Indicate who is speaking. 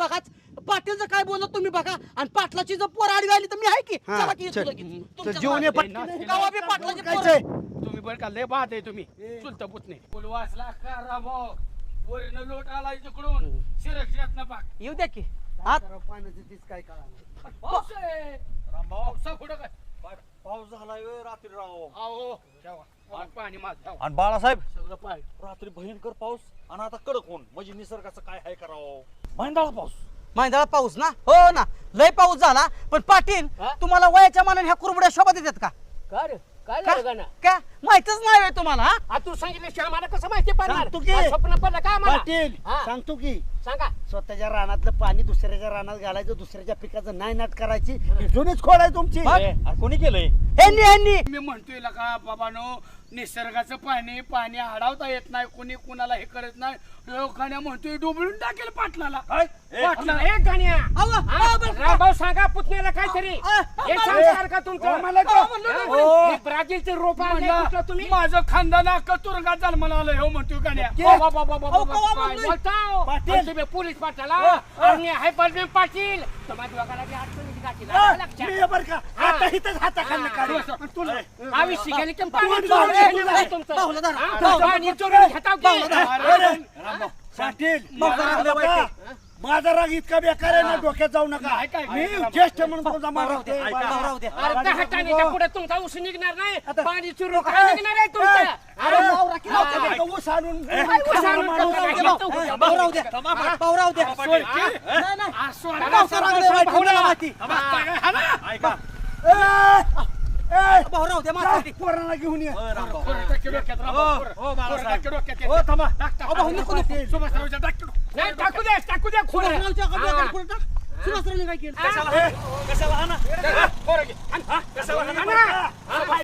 Speaker 1: बघाच पाटीलचं काय बोलत तुम्ही बघा आणि पाटलाची जर पोर आडवी आली तर मी आहे की चला की येतो लगेच. तुमच्या
Speaker 2: जेवण ये
Speaker 1: गावात- गावात बी पाटलाची पोरं-
Speaker 2: काय
Speaker 3: तुम्ही बरं का लय बाद आहे तुम्ही चुलता पुतणे वाचला का रामो वरनं लोट आला तिकडून शिरक्षात न पाक
Speaker 1: येऊ द्या की आत
Speaker 2: पाण्याचं तीच काय कळा
Speaker 3: पाऊस आहे पावसा पुढं काय
Speaker 4: पाऊस झालाय रात्री राव
Speaker 3: अहो ठेवा. आणि पाणी माझं
Speaker 4: आणि बाळासाहेब
Speaker 3: सगळं पाणी
Speaker 4: रात्री भयंकर पाऊस आणि आता कडक ऊन म्हणजे निसर्गाचं काय आहे करावं महिंदाळा पाऊस
Speaker 1: मैदानात पाऊस ना हो ना लय पाऊस झाला पण पाटील
Speaker 3: हा?
Speaker 1: तुम्हाला वयाच्या मानाने ह्या कुरबड्या शोभा देतात का
Speaker 3: काय रे काय
Speaker 1: का?
Speaker 3: झालं गाणं
Speaker 1: का माहितच नाही होय तुम्हाला हा?
Speaker 3: आ तू सांगितलं आम्हाला कसं माहिती पडणार
Speaker 2: सांगतो की.
Speaker 3: आ, स्वप्न पडलं का आम्हाला
Speaker 2: पाटील
Speaker 3: हा.
Speaker 2: सांगतो की
Speaker 3: सांगा
Speaker 2: स्वतःच्या रानातलं पाणी दुसऱ्याच्या रानात घालायचं दुसऱ्याच्या पिकाचं नाही नाट करायची ही जुनीच खोड आहे तुमची
Speaker 1: बघ.
Speaker 4: अरे कोणी केलंय
Speaker 1: ह्यांनी
Speaker 3: मी म्हणतोय का बाबानो निसर्गाचं पाणी अडवता येत नाही कोणी कुणाला हे करत नाही लोकांना म्हणतोय डुबळून टाकेल पाटलाला पाटलाला एक गाण्या रामभाऊ सांगा पुतण्याला काहीतरी हे संस्कार का तुमचं मला ब्राझीलचे रोप तुम्ही माझं खानदान अख्खं तुरुंगात जन्माला आलं हो म्हणतोय गाण्या काय बोलताव? आणि तुम्ही पोलीस पाटला आणि हे बलदेव पाटील तुम्हाला दोघांना बी अडचणीची गाठी लागली लक्षात.
Speaker 2: मी बरं का आता इथंच हाताखाली काढू. तुला
Speaker 3: आयुष्य गेली की
Speaker 2: बाहुला
Speaker 3: पाणी
Speaker 2: धरा.
Speaker 3: चोरून घेणार तुमचं.
Speaker 1: बाहुला धरा.
Speaker 3: हा? पाणी चोरून घेताव की?
Speaker 2: अरे, पाटील माझा राग इतका बेकार आहे ना डोक्यात जाऊ नका मी ज्येष्ठ म्हणून तुझा मारवते
Speaker 3: अरे दहा टाणीच्या पुढे तुमचा ऊस निघणार नाही पाणी चोरून काय निघणार आहे तुमचं
Speaker 2: ऊस आणून
Speaker 3: ऊस आणून
Speaker 2: माणूस
Speaker 3: टाका.
Speaker 2: आणून
Speaker 3: तो-
Speaker 1: भाऊराव द्या भाऊराव द्या नाही, नाही.
Speaker 3: सोडा.
Speaker 1: भाऊसाहेब लागले बाई, भाऊला माहिती.
Speaker 4: ऐका
Speaker 1: भाऊराव द्या माहिती.
Speaker 2: पोरांना घेऊन ये
Speaker 3: पोरं टाकी डोक्यात राहा, पोरं.
Speaker 4: हो बाळासाहेब.
Speaker 3: पोरं टाकी डोक्यात ये.
Speaker 4: हो थांबा
Speaker 3: टाक, टाक.
Speaker 1: भाऊ, नको, नको.
Speaker 3: सुभाषरावच्या टाकी डोक्यात. नाही, टाकू दे खोडं.
Speaker 1: सुभाषरावच्या
Speaker 3: हा.
Speaker 1: कपड्याकडे पुढे टाक. सुभाषरावने काय केलं
Speaker 4: कशाला हाना
Speaker 3: पोरं घे. आण.
Speaker 4: कशाला हाना
Speaker 3: आणा.